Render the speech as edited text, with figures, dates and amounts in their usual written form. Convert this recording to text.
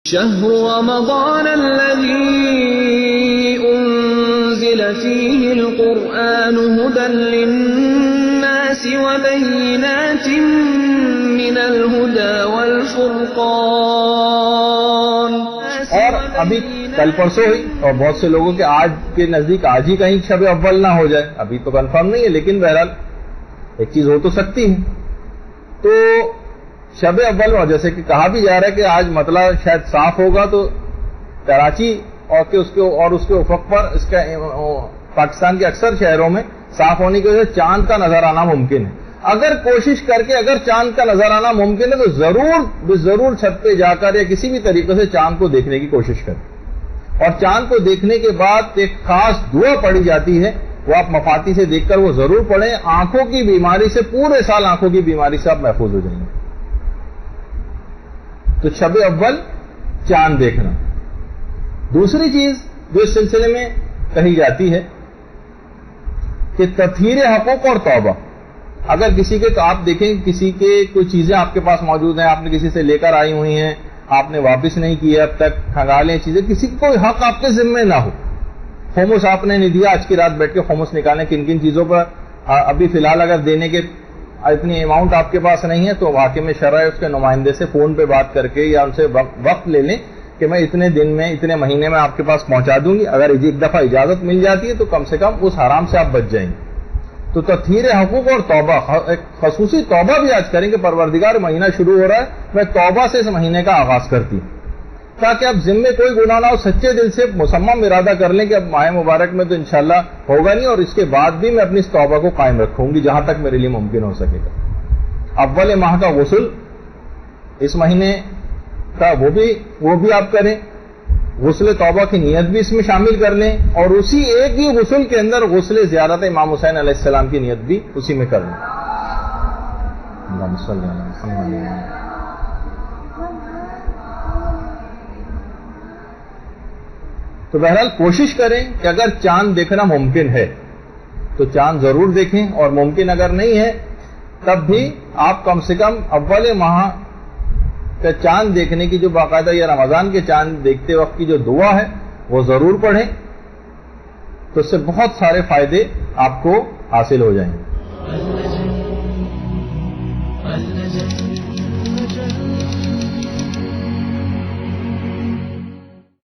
شهر رمضان الذي أنزل فيه القرآن هدى للناس وبينات من الهدى والفرقان. اور ابھی کل پرسوں ہوئی اور بہت سے لوگوں کے آج کے نزدیک آج ہی کہیں شب اول نہ ہو جائے، ابھی تو کنفرم نہیں ہے لیکن بہرحال ایک چیز ہو تو سکتی ہے. تو شب اول اور جیسے کہ کہا بھی جا رہا ہے کہ آج مطلع شاید صاف ہوگا، تو کراچی اور اس کے افق پر اس کا پاکستان کے اکثر شہروں میں صاف ہونے کی وجہ سے چاند کا نظر آنا ممکن ہے. اگر کوشش کر کے اگر چاند کا نظر آنا ممکن ہے تو ضرور چھت پہ جا کر یا کسی بھی طریقے سے چاند کو دیکھنے کی کوشش کریں. اور چاند کو دیکھنے کے بعد ایک خاص دعا پڑھی جاتی ہے، وہ آپ مفاتی سے دیکھ کر وہ ضرور پڑھیں. آنکھوں کی بیماری سے پورے سال آنکھوں کی بیماری سے آپ محفوظ ہو جائیں گے. تو شب اول چاند دیکھنا. دوسری چیز جو اس سلسلے میں کہی جاتی ہے کہ تطہیر حقوق اور توبہ. اگر کسی کے تو آپ دیکھیں کسی کے کوئی چیزیں آپ کے پاس موجود ہیں، آپ نے کسی سے لے کر آئی ہوئی ہیں، آپ نے واپس نہیں کیے اب تک، کھنگالیں چیزیں، کسی کو کوئی حق آپ کے ذمے نہ ہو. خمس آپ نے نہیں دیا، آج کی رات بیٹھ کے خمس نکالیں کن کن چیزوں پر ابھی فی الحال اگر دینے کے اتنی اماؤنٹ آپ کے پاس نہیں ہے تو واقع میں شرع اس کے نمائندے سے فون پہ بات کر کے یا ان سے وقت لے لیں کہ میں اتنے دن میں اتنے مہینے میں آپ کے پاس پہنچا دوں گی. اگر ایک دفعہ اجازت مل جاتی ہے تو کم سے کم اس حرام سے آپ بچ جائیں گے. تو تطہیر حقوق اور توبہ، ایک خصوصی توبہ بھی آج کریں کہ پروردگار مہینہ شروع ہو رہا ہے، میں توبہ سے اس مہینے کا آغاز کرتی ہوں تاکہ اب ذمے کوئی گناہ نہ ہو. سچے دل سے مصمم ارادہ کر لیں کہ اب ماہ مبارک میں تو انشاءاللہ ہوگا نہیں، اور اس کے بعد بھی میں اپنی اس توبہ کو قائم رکھوں گی جہاں تک میرے لیے ممکن ہو سکے گا. اول ماہ کا غسل اس مہینے کا وہ بھی آپ کریں. غسل توبہ کی نیت بھی اس میں شامل کر لیں، اور اسی ایک ہی غسل کے اندر غسل زیارت امام حسین علیہ السلام کی نیت بھی اسی میں کر لیں. تو بہرحال کوشش کریں کہ اگر چاند دیکھنا ممکن ہے تو چاند ضرور دیکھیں، اور ممکن اگر نہیں ہے تب بھی آپ کم سے کم اول ماہ کا چاند دیکھنے کی جو باقاعدہ یا رمضان کے چاند دیکھتے وقت کی جو دعا ہے وہ ضرور پڑھیں، تو اس سے بہت سارے فائدے آپ کو حاصل ہو جائیں گے.